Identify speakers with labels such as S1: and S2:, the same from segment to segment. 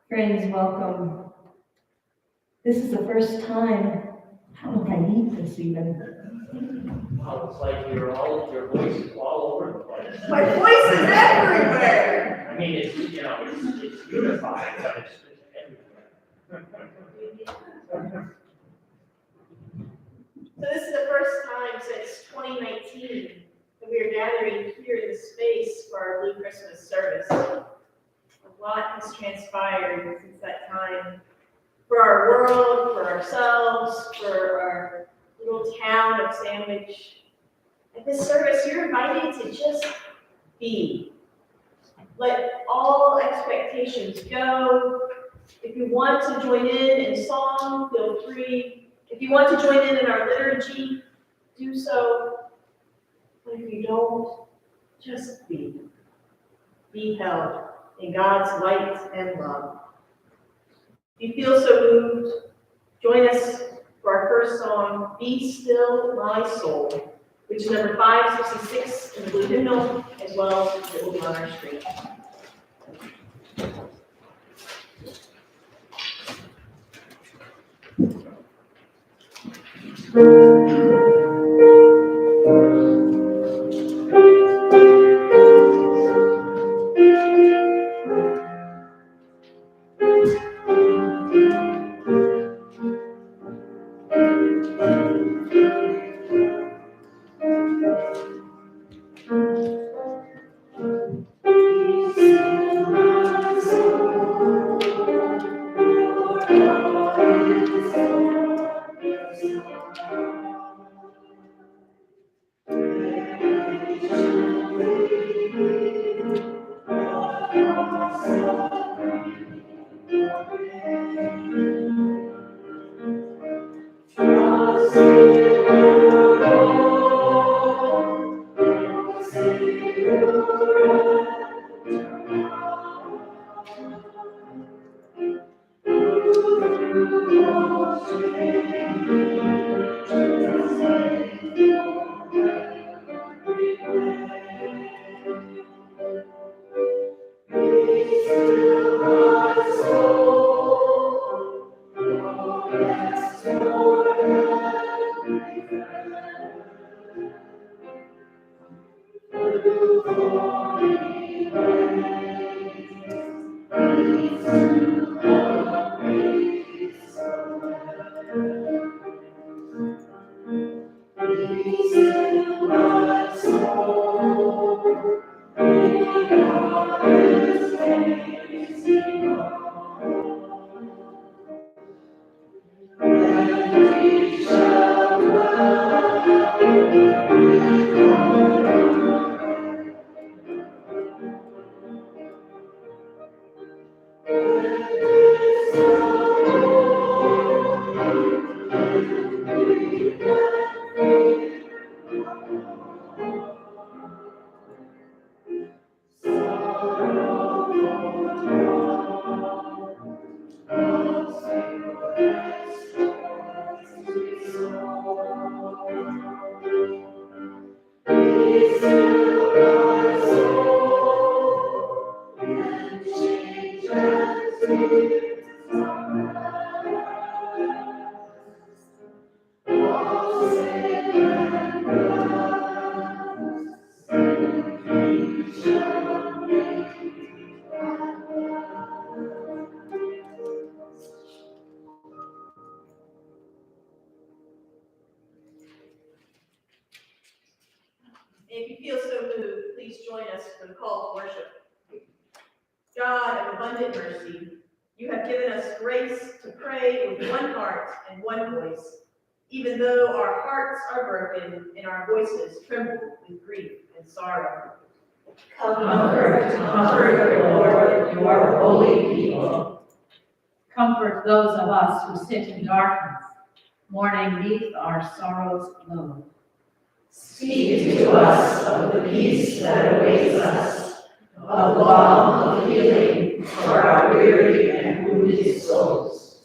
S1: Friends, welcome. This is the first time. How do I eat this even?
S2: Well, it's like your voice is all over the place.
S3: My voice is everywhere.
S2: I mean, it's unified, but it's everywhere.
S3: So this is the first time since 2019 that we are gathering here in this space for our Blue Christmas service. A lot has transpired since that time for our world, for ourselves, for our little town of Sandwich. At this service, you're invited to just be. Let all expectations go. If you want to join in song, feel free. If you want to join in our liturgy, do so. But if you don't, just be. Be held in God's light and love. If you feel so moved, join us for our first song, Be Still My Soul, which is number 566 in the Blue Hymnal, as well as it will be on our screen. If you feel so moved, please join us for the call to worship. God of abundant mercy, you have given us grace to pray with one heart and one voice. even though our hearts are broken and our voices tremble with grief and sorrow.
S4: Comfort, comfort, Lord, your holy people.
S5: Comfort those of us who sit in darkness, mourning neath our sorrow's load.
S4: Speak to us of the peace that awaits us, of balm of healing for our weary and wounded souls.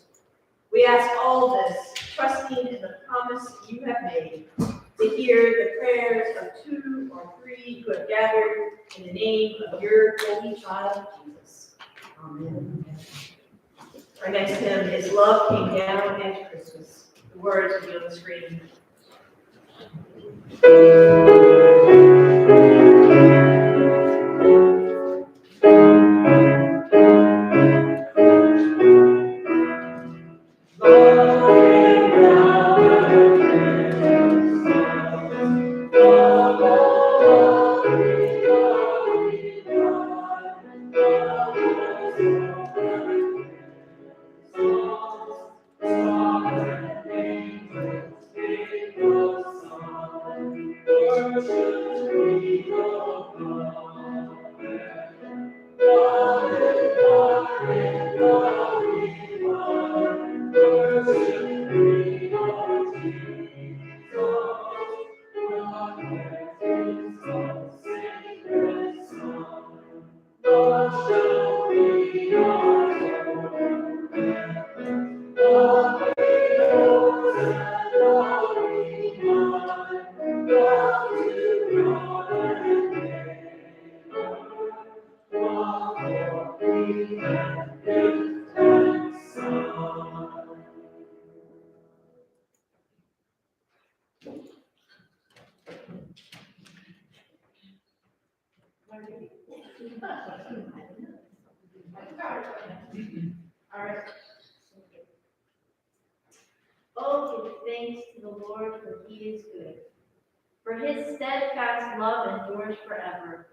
S3: We ask all this, trusting in the promise you have made, to hear the prayers of 2 or 3 who have gathered in the name of your holy child, Jesus. Amen. Our next hymn is Love Came Down at Christmas. The words will be on the screen. All right. Oh, give thanks to the Lord, for he is good. For his steadfast love endures forever.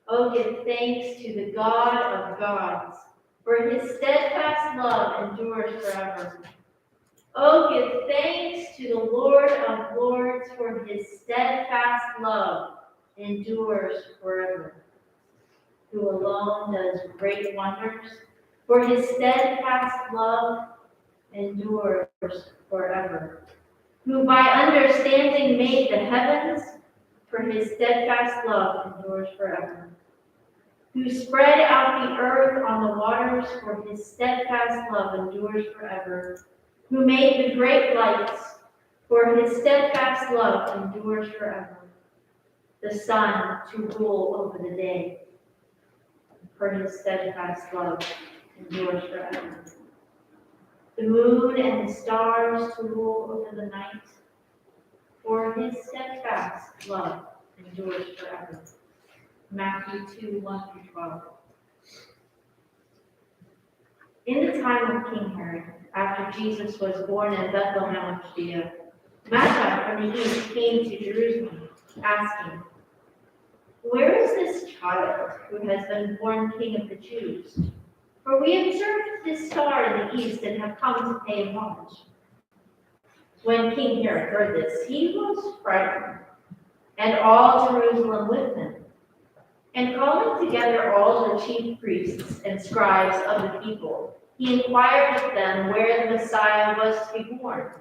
S3: Oh, give thanks to the God of gods, for his steadfast love endures forever. Oh, give thanks to the Lord of lords, for his steadfast love endures forever. Who alone does great wonders, for his steadfast love endures forever. Who by understanding made the heavens, for his steadfast love endures forever. Who spread out the earth on the waters, for his steadfast love endures forever. Who made the great lights, for his steadfast love endures forever. The sun to rule over the day, for his steadfast love endures forever. The moon and the stars to rule over the night, for his steadfast love endures forever. Matthew 2, 1-12. In the time of King Herod, after Jesus was born in Bethlehem of Judea, Magi from the east came to Jerusalem, asking, "Where is this child who has been born King of the Jews? For we observed this star in the east and have come to pay him homage." When King Herod heard this, he was frightened, and all Jerusalem with him. And calling together all the chief priests and scribes of the people, he inquired of them where the Messiah was to be born.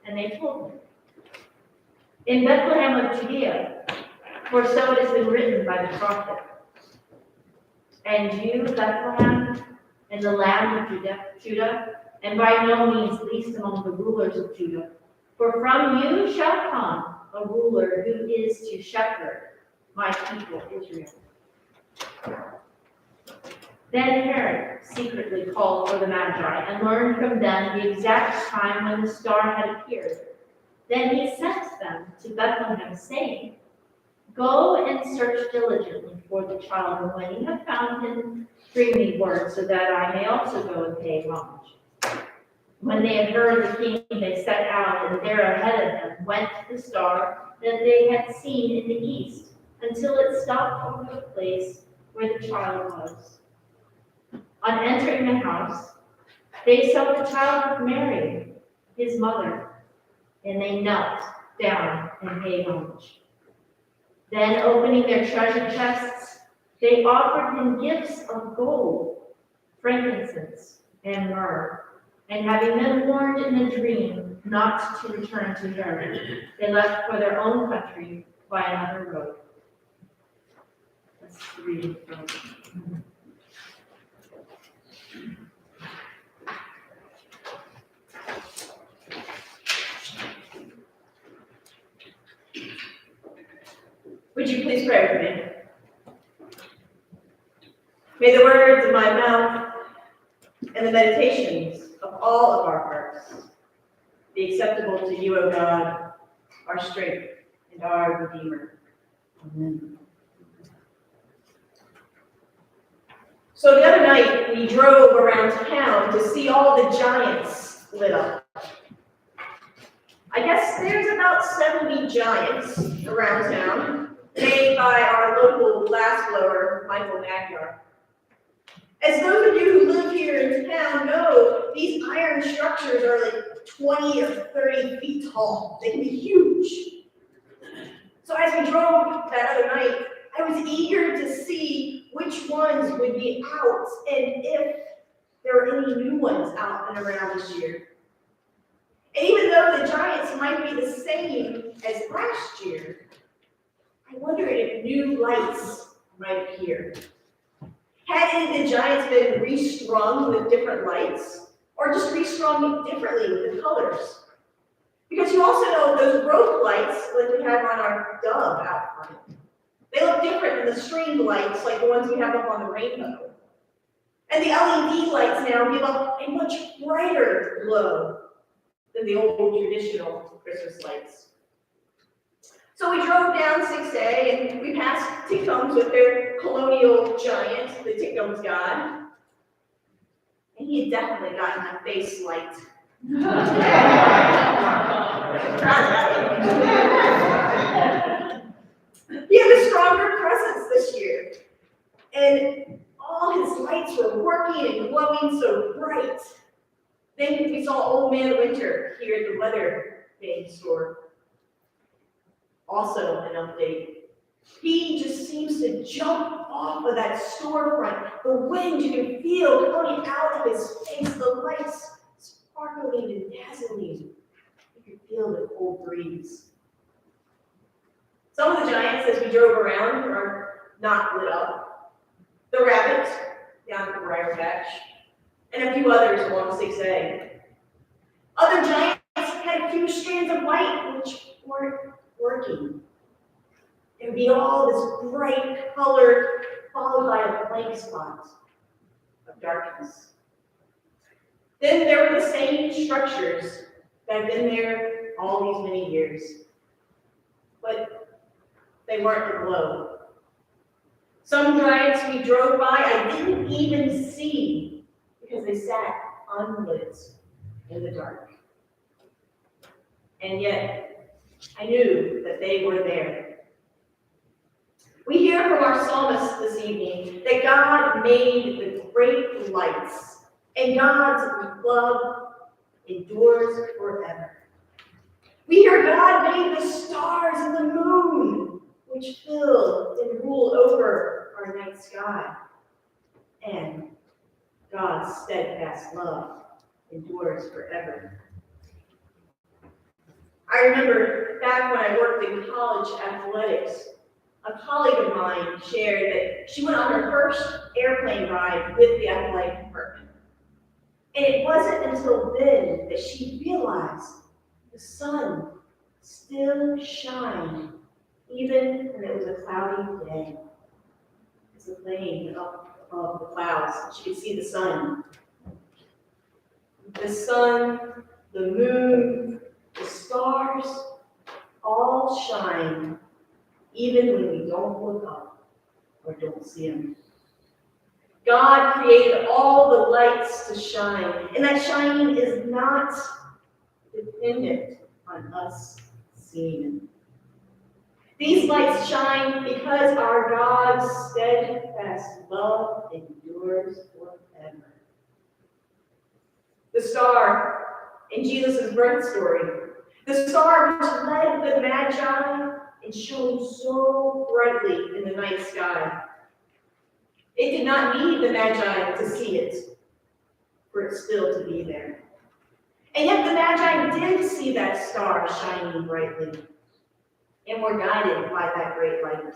S3: And they told him, "In Bethlehem of Judea, for so it has been written by the prophet. And you, Bethlehem, in the land of Judah, and by no means least among the rulers of Judah, for from you shall come a ruler who is to shepherd my people Israel." Then Herod secretly called for the Magi and learned from them the exact time when the star had appeared. Then he sent them to Bethlehem, saying, "Go and search diligently for the child, and when you have found him, bring me word, so that I may also go and pay homage." When they had heard the king, they set out, and there ahead of them went the star that they had seen in the east, until it stopped over the place where the child was. On entering the house, they saw the child with Mary, his mother, and they knelt down and paid homage. Then, opening their treasure chests, they offered him gifts of gold, frankincense, and myrrh. And having been warned in a dream not to return to Germany, they left for their own country by another road. That's the reading from. Would you please pray with me? May the words of my mouth and the meditations of all of our hearts be acceptable to you, O God, our strength and our Redeemer. Amen. So the other night, we drove around town to see all the giants lit up. I guess there's about 70 giants around town, made by our local glassblower, Michael Magyar. As those of you who live here in town know, these iron structures are like 20 or 30 feet tall. They can be huge. So as we drove that other night, I was eager to see which ones would be out and if there were any new ones out and around this year. And even though the giants might be the same as last year, I wondered if new lights might appear. Had any of the giants been restrung with different lights, or just restrung differently with the colors? Because you also know those rope lights like we have on our dove out front. They look different than the string lights like the ones we have up on the rainbow. And the LED lights now give off a much brighter glow than the old traditional Christmas lights. So we drove down 6A and we passed Tickums with their colonial giant, the Tickums god. And he had definitely gotten that face light. He had a stronger presence this year. And all his lights were working and glowing so bright. Then we saw Old Man Winter here at the weather vane store. Also an update. He just seems to jump off of that storefront. The wind you can feel coming out of his face, the lights sparkling and dazzling. You can feel the cold breeze. Some of the giants, as we drove around, are not lit up. The rabbit down at the briar patch, and a few others along 6A. Other giants had a few strands of light which weren't working. It would be all this bright color followed by a blank spot of darkness. Then there were the same structures that had been there all these many years, but they weren't aglow. Some giants we drove by I didn't even see because they sat unlit in the dark. And yet, I knew that they were there. We hear from our psalmist this evening that God made the great lights, and God's love endures forever. We hear God made the stars and the moon, which fill and rule over our night sky. And God's steadfast love endures forever. I remember back when I worked in college athletics, a colleague of mine shared that she went on her first airplane ride with the athletic department. And it wasn't until then that she realized the sun still shined, even when it was a cloudy day. As a plane up above the clouds, she could see the sun. The sun, the moon, the stars all shine, even when we don't look up or don't see them. God created all the lights to shine, and that shining is not dependent on us seeing them. These lights shine because our God's steadfast love endures forever. The star in Jesus' birth story The star which led the Magi and shone so brightly in the night sky. It did not need the Magi to see it, for it still to be there. And yet the Magi did see that star shining brightly, and were guided by that great light.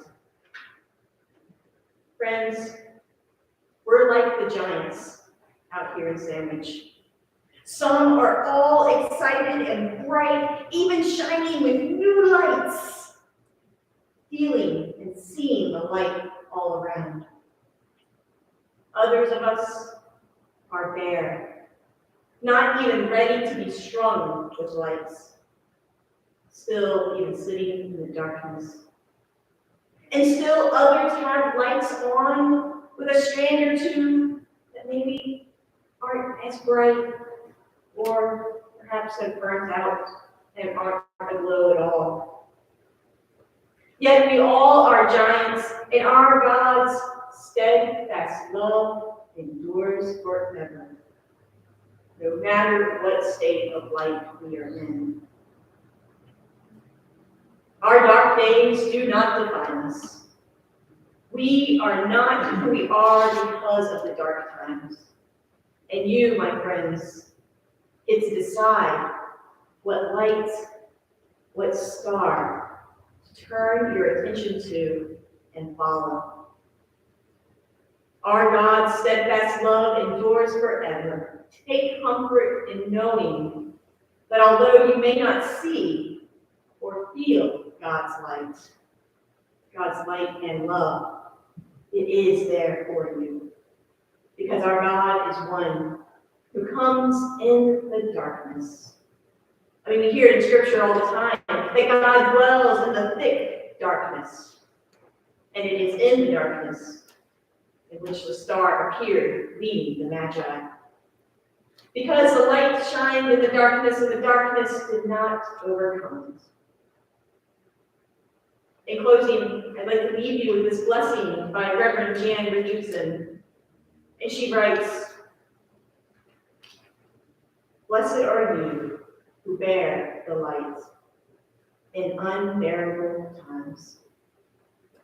S3: Friends, we're like the giants out here in Sandwich. Some are all excited and bright, even shining with new lights, feeling and seeing the light all around. Others of us are bare, not even ready to be strung with lights, still even sitting in the darkness. And still others have lights on with a strand or two that maybe aren't as bright, or perhaps have burnt out and aren't aglow at all. Yet we all are giants, and our God's steadfast love endures forever, no matter what state of life we are in. Our dark days do not define us. We are not who we are because of the dark times. And you, my friends, get to decide what light, what star to turn your attention to and follow. Our God's steadfast love endures forever. Take comfort in knowing that although you may not see or feel God's light and love, it is there for you. Because our God is one who comes in the darkness. I mean, we hear it in Scripture all the time that God dwells in the thick darkness. And it is in the darkness in which the star appeared, leading the Magi. Because the light shined in the darkness, and the darkness did not overcome it. In closing, I'd like to leave you with this blessing by Reverend Jan Richardson. And she writes, "Blessed are you who bear the light in unbearable times,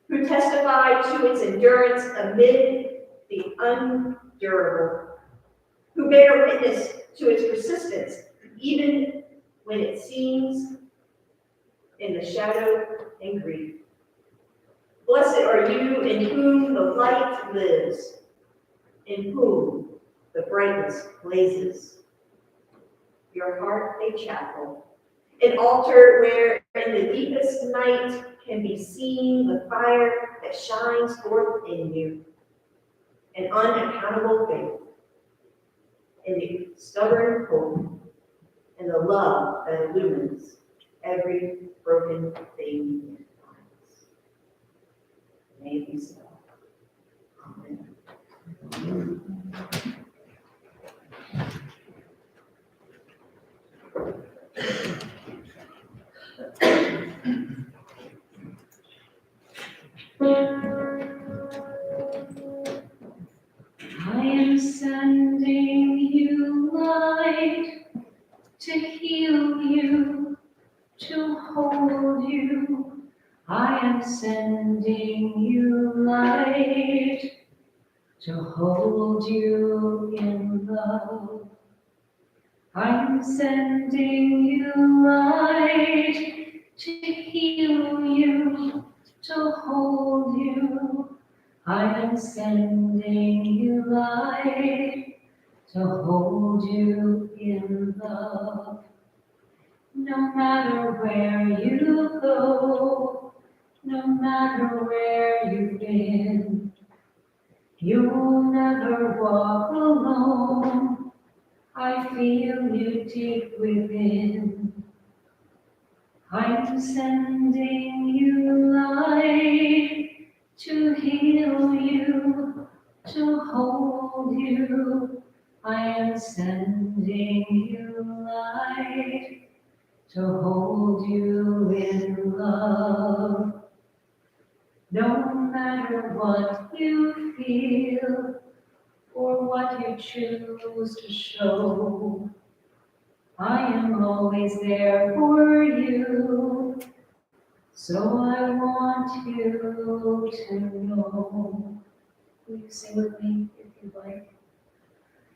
S3: who testify to its endurance amid the undurable, who bear witness to its persistence even when it seems in the shadow and grief. Blessed are you in whom the light lives, in whom the brightness blazes. Your heart a chapel, an altar where in the deepest night can be seen the fire that shines forth in you, an unaccountable faith, in the stubborn hope, and the love that illumines every broken thing it finds. May it be so. Amen.
S5: I am sending you light to heal you, to hold you. I am sending you light to hold you in love. I am sending you light to heal you, to hold you. I am sending you light to hold you in love. No matter where you go, no matter where you've been, you'll never walk alone. I feel you deep within. I'm sending you light to heal you, to hold you. I am sending you light to hold you in love. No matter what you feel or what you choose to show, I am always there for you, so I want you to know. Will you sing with me if you'd like?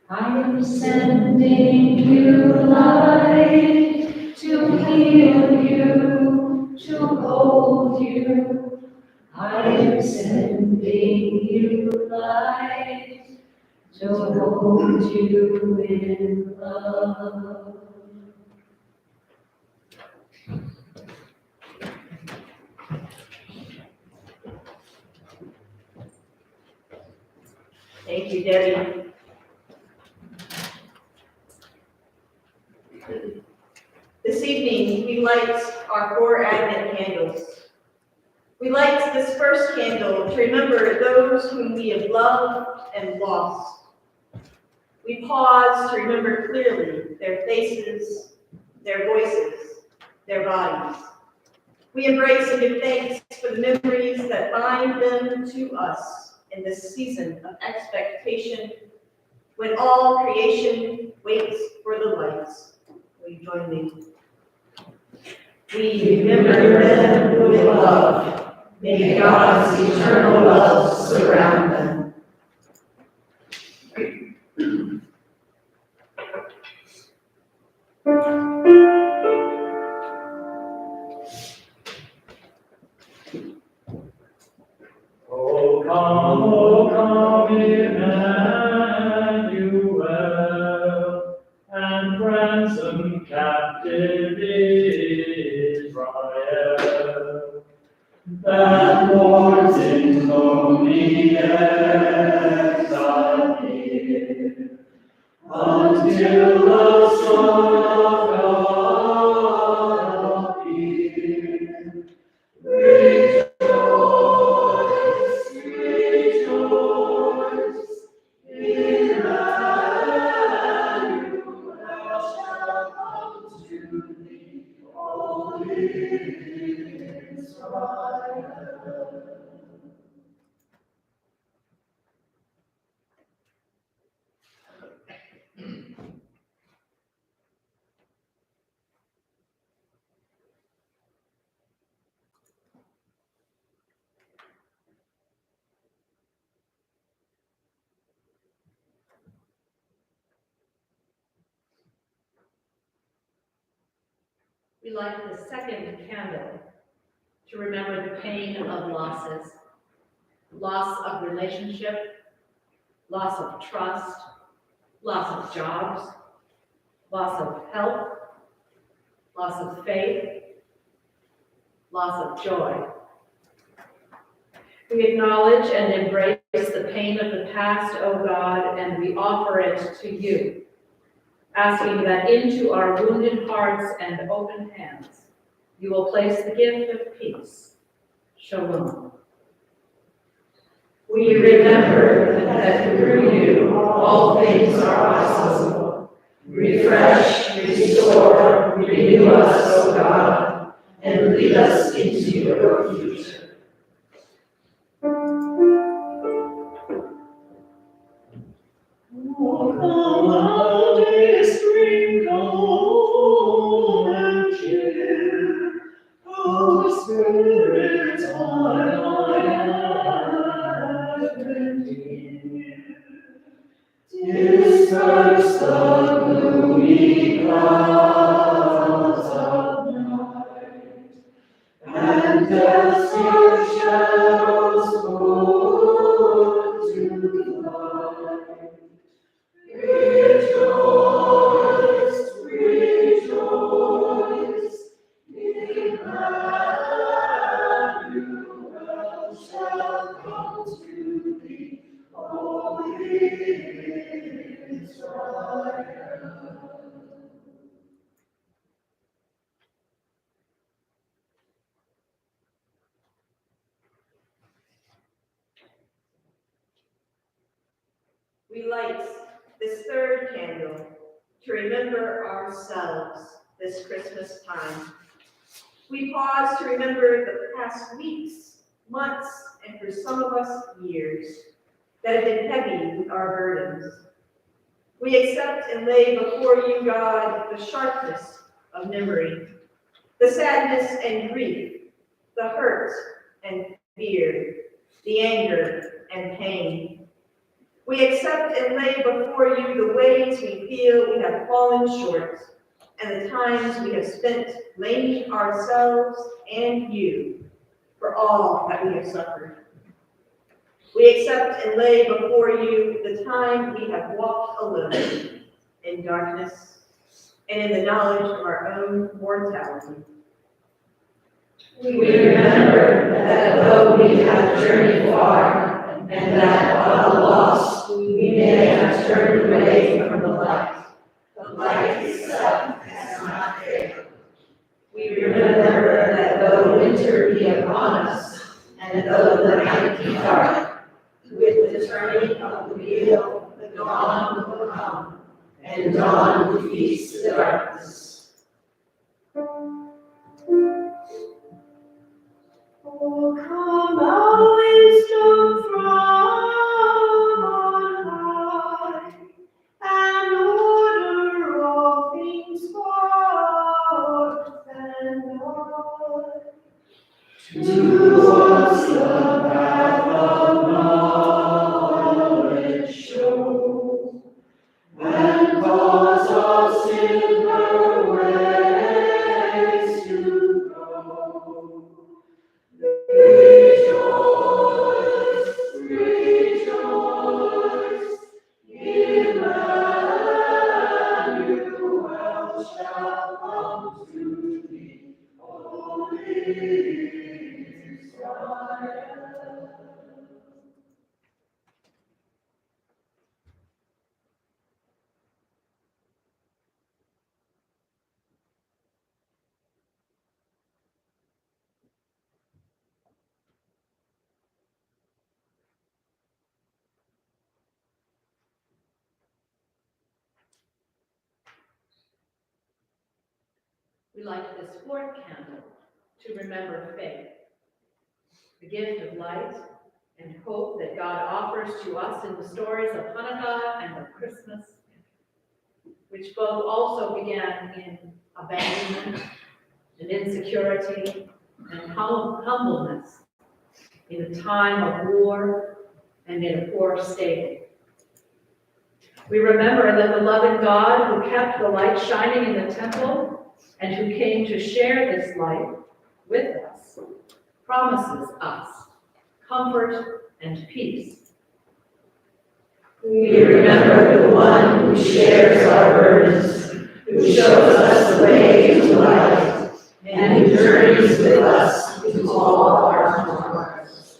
S5: I am sending you light to heal you, to hold you. I am sending you light to hold you in love.
S3: Thank you, Debbie. This evening, we light our 4 Advent candles. We light this first candle to remember those whom we have loved and lost. We pause to remember clearly their faces, their voices, their bodies. We embrace and give thanks for the memories that bind them to us in this season of expectation, when all creation waits for the lights. Will you join me?
S4: We remember them with love. May God's eternal love surround them.
S2: O come, Emmanuel, and ransom captive Israel, that mourns in lonely exile here, until the Son of God appear. Rejoice, rejoice, Emmanuel shall come to thee, O Israel.
S5: We light the second candle to remember the pain of losses, loss of relationship, loss of trust, loss of jobs, loss of health, loss of faith, loss of joy. We acknowledge and embrace the pain of the past, O God, and we offer it to you, asking that into our wounded hearts and open hands, you will place the gift of peace. Shalom.
S4: We remember that through you all things are possible. Refresh, restore, renew us, O God, and lead us into your future.
S2: Spirit, disperse the gloomy clouds of night, and cast your shadows forth to light. Rejoice, rejoice, Emmanuel shall come to thee, O Israel.
S3: We light this third candle to remember ourselves this Christmas time. We pause to remember the past weeks, months, and for some of us, years, that have been heavy with our burdens. We accept and lay before you, God, the sharpness of memory, the sadness and grief, the hurt and fear, the anger and pain. We accept and lay before you the ways we feel we have fallen short and the times we have spent blaming ourselves and you for all that we have suffered. We accept and lay before you the time we have walked alone in darkness and in the knowledge of our own mortality.
S4: We remember that though we have journeyed far, and that while lost we may have turned away from the light itself has not failed. We remember that though winter be upon us, and though the night be dark, with the turning of the wheel, the dawn will come, and dawn will feast the darkness. Oh, come, thou wisdom from on high, and order all things forth and on. To us the path of knowledge show, and cause us in her ways to grow. Rejoice, rejoice, Emmanuel shall come to thee, O Israel.
S5: We light this fourth candle to remember faith, the gift of light and hope that God offers to us in the stories of Hanukkah and of Christmas, which both also began in abandonment and insecurity and humbleness in a time of war and in a poor state. We remember that the loving God who kept the light shining in the temple and who came to share this light with us promises us comfort and peace.
S4: We remember the one who shares our burdens, who shows us the way to light, and who journeys with us into all our tomorrows.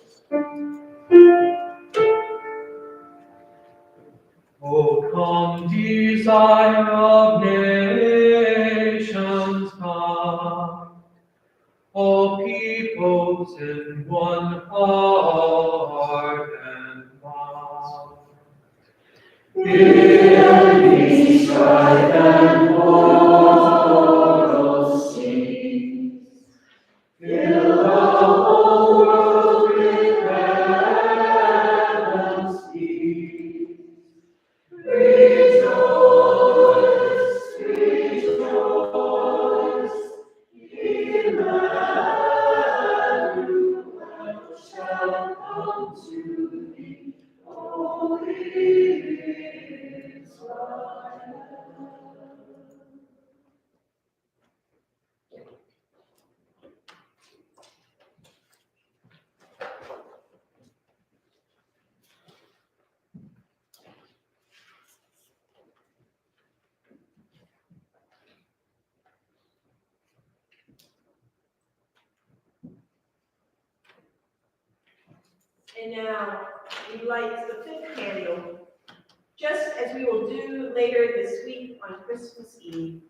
S6: O come, desire of nations, come. O peoples in one heart and mind.
S4: Envy, strife, and quarrel cease. Fill the whole world with heaven's peace. Rejoice, rejoice, Emmanuel shall come to thee, O Israel.
S3: And now we light the fifth candle, just as we will do later this week on Christmas Eve.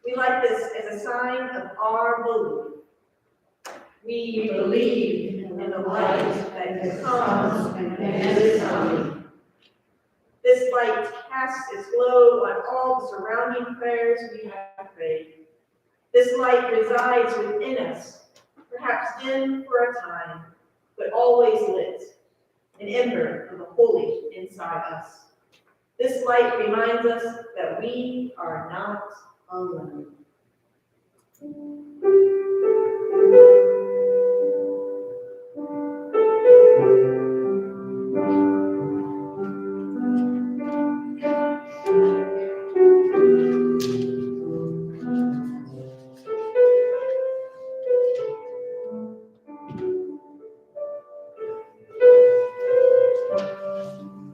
S3: We light this as a sign of our belief. We believe in the light that comes and is coming. This light casts its glow on all the surrounding prayers we have prayed. This light resides within us, perhaps dim for a time, but always lit, an ember of the holy inside us. This light reminds us that we are not alone.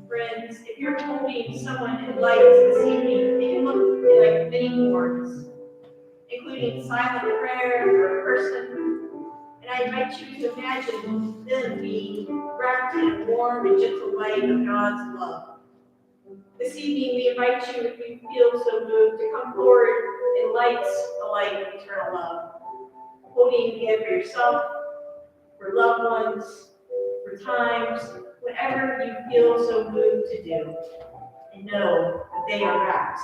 S3: Friends, if you're holding someone in lights this evening, they can look like many forms, including silent prayer for a person. And I invite you to imagine them being wrapped in a warm and gentle light of God's love. This evening, we invite you, if you feel so moved, to come forward and light a light of eternal love, holding a gift for yourself, for loved ones, for times, whatever you feel so moved to do. And know that they are wrapped,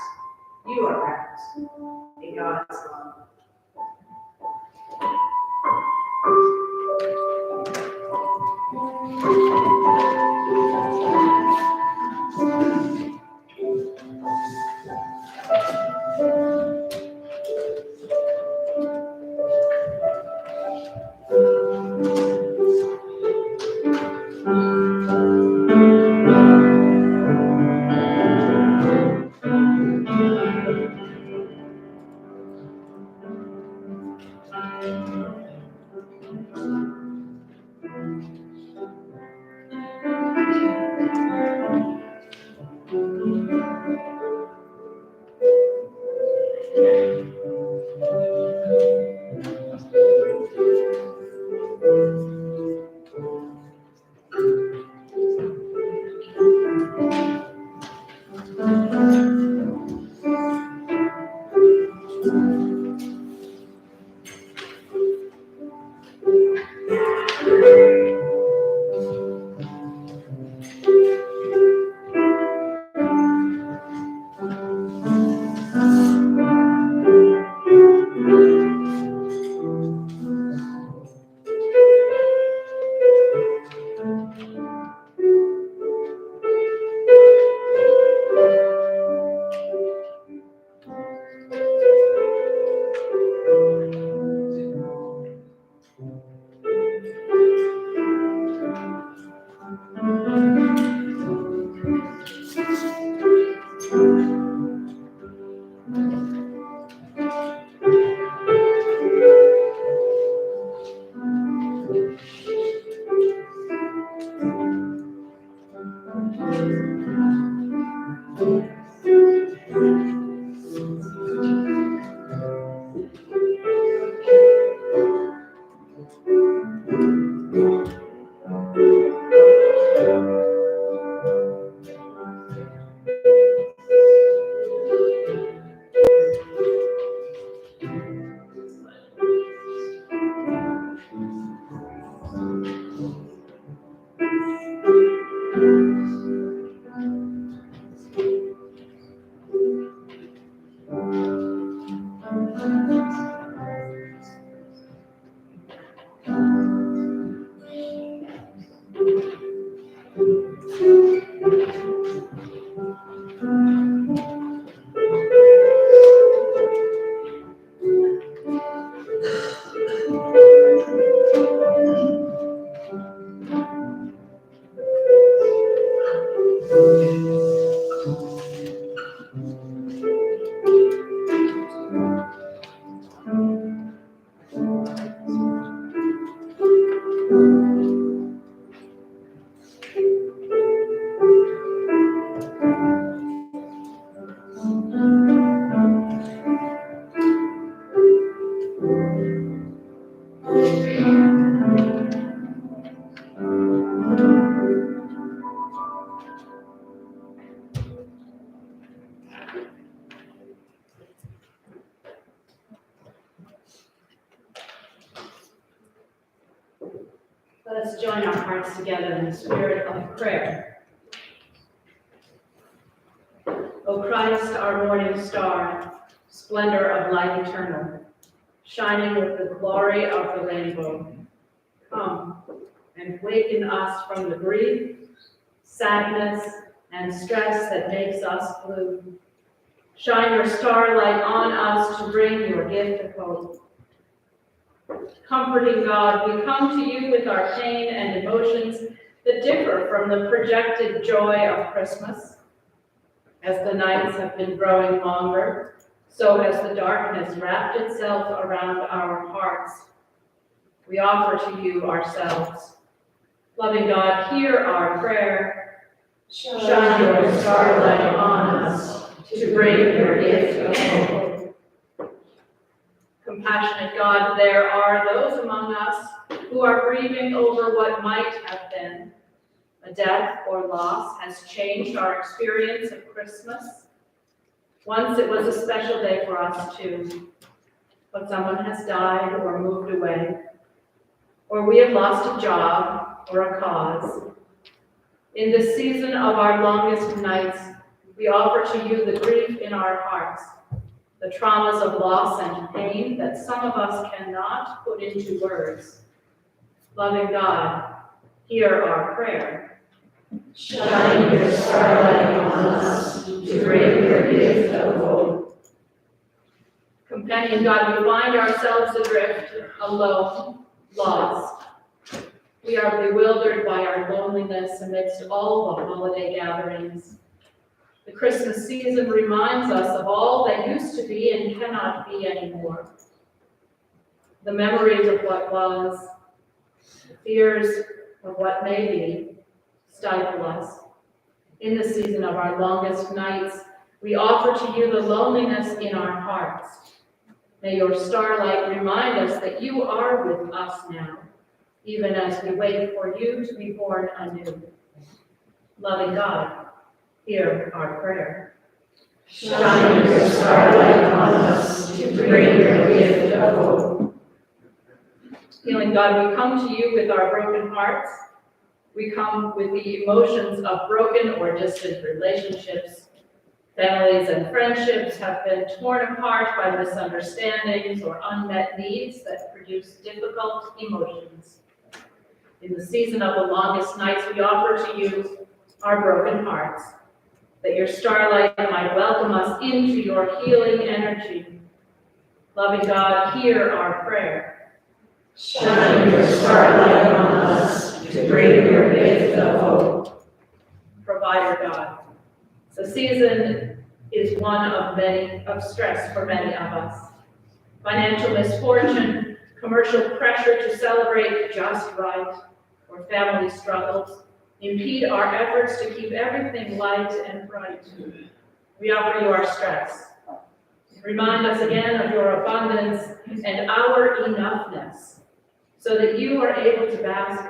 S3: you are wrapped in God's love.
S5: Let us join our hearts together in the spirit of prayer. O Christ, our morning star, splendor of light eternal, shining with the glory of the rainbow, come and waken us from the grief, sadness, and stress that makes us blue. Shine your starlight on us to bring your gift of hope. Comforting God, we come to you with our pain and emotions that differ from the projected joy of Christmas. As the nights have been growing longer, so has the darkness wrapped itself around our hearts. We offer to you ourselves. Loving God, hear our prayer. Shine your starlight on us to bring your gift of hope. Compassionate God, there are those among us who are grieving over what might have been. A death or loss has changed our experience of Christmas. Once it was a special day for us too, but someone has died or moved away, or we have lost a job or a cause. In this season of our longest nights, we offer to you the grief in our hearts, the traumas of loss and pain that some of us cannot put into words. Loving God, hear our prayer.
S4: Shine your starlight on us to bring your gift of hope.
S5: Companion God, we find ourselves adrift, alone, lost. We are bewildered by our loneliness amidst all the holiday gatherings. The Christmas season reminds us of all that used to be and cannot be anymore. The memories of what was, the fears of what may be, stifle us. In the season of our longest nights, we offer to you the loneliness in our hearts. May your starlight remind us that you are with us now, even as we wait for you to be born anew. Loving God, hear our prayer.
S4: Shine your starlight on us to bring your gift of hope.
S5: Healing God, we come to you with our broken hearts. We come with the emotions of broken or distant relationships. Families and friendships have been torn apart by misunderstandings or unmet needs that produce difficult emotions. In the season of the longest nights, we offer to you our broken hearts, that your starlight might welcome us into your healing energy. Loving God, hear our prayer.
S4: Shine your starlight on us to bring your gift of hope.
S5: Provider God, the season is one of stress for many of us. Financial misfortune, commercial pressure to celebrate just right, or family struggles impede our efforts to keep everything light and bright. We offer you our stress. Remind us again of your abundance and our enoughness, so that you are able to bask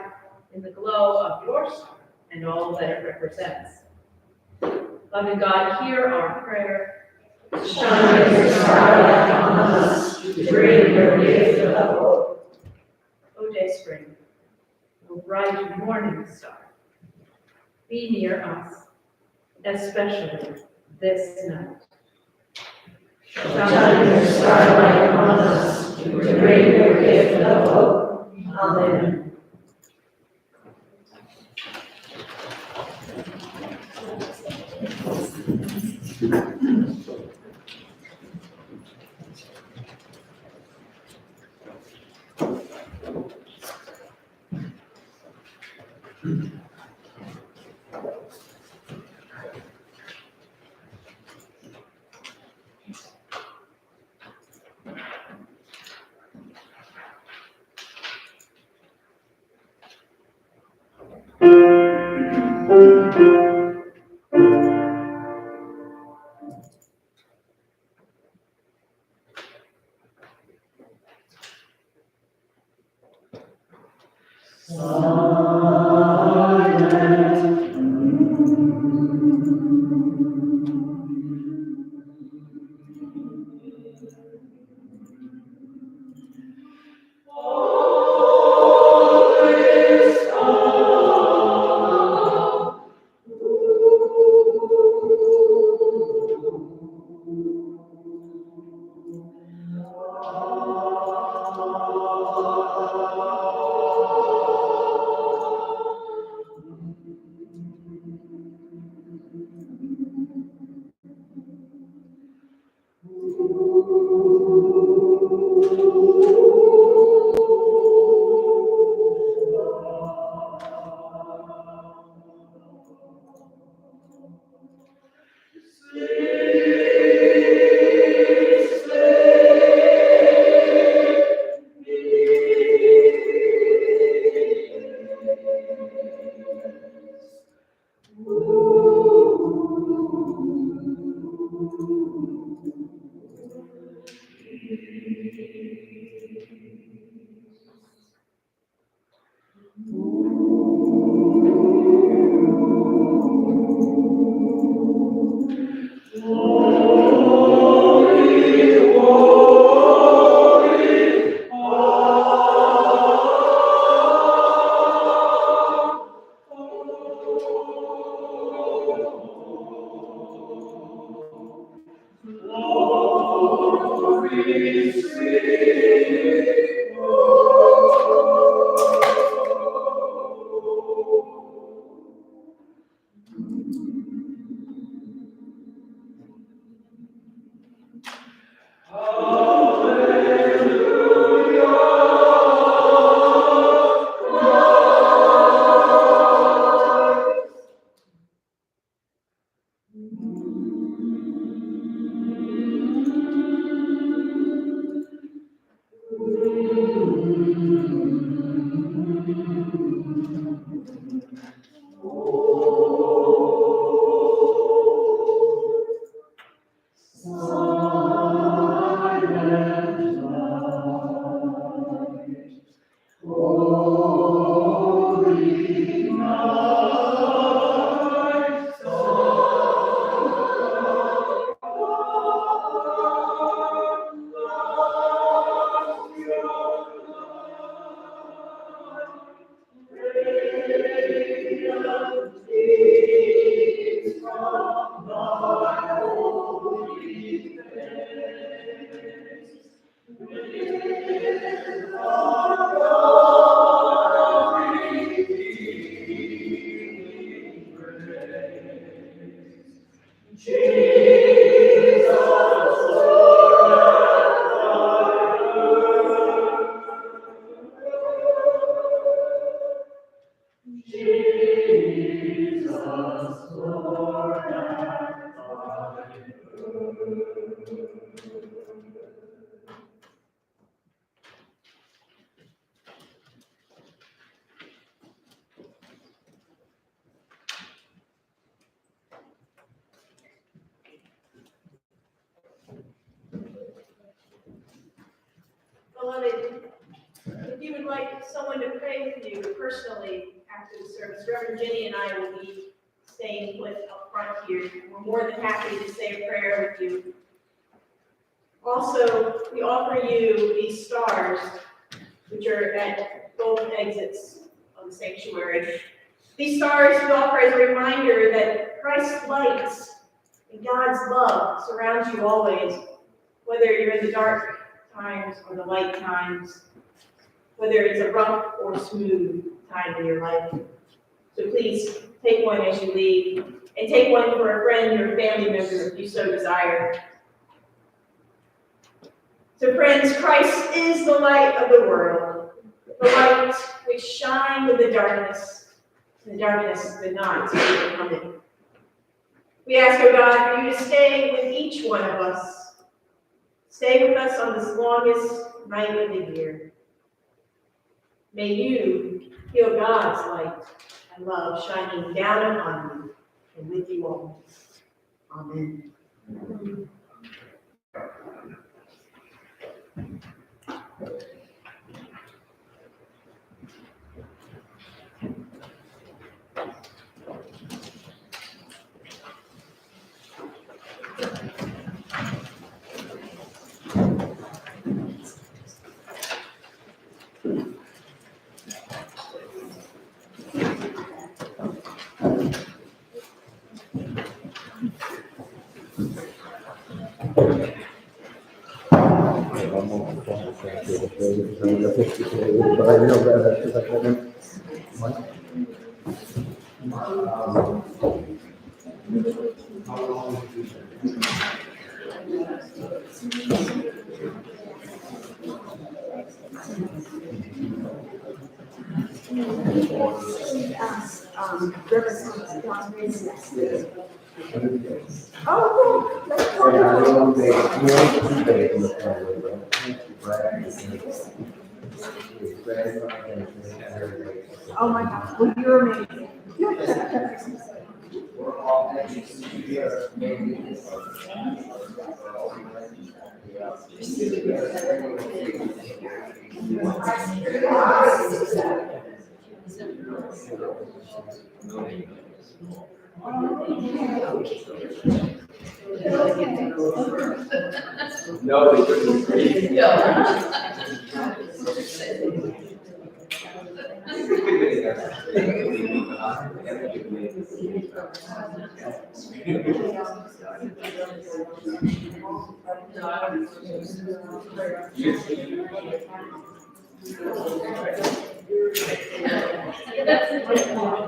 S5: in the glow of your star and all that it represents. Loving God, hear our prayer.
S4: Shine your starlight on us to bring your gift of hope.
S5: O day spring, O bright morning star, be near us, especially this night.
S4: Shine your starlight on us to bring your gift of hope. Amen.
S3: Beloved, if you would like someone to pray with you personally after the service, Reverend Jenny and I will be staying put up front here. We're more than happy to say a prayer with you. Also, we offer you these stars, which are at both exits of the sanctuary. These stars we offer as a reminder that Christ's light and God's love surrounds you always, whether you're in the dark times or the light times, whether it's a rough or smooth time in your life. So please take one as you leave, and take one for a friend or family member if you so desire. So friends, Christ is the light of the world, the light which shined in the darkness did not overcome it. We ask, O God, for you to stay with each one of us. Stay with us on this longest night of the year. May you feel God's light and love shining down upon you and with you all. Amen.
S7: Oh my gosh, well, you're amazing.
S8: No, they couldn't agree.
S5: That's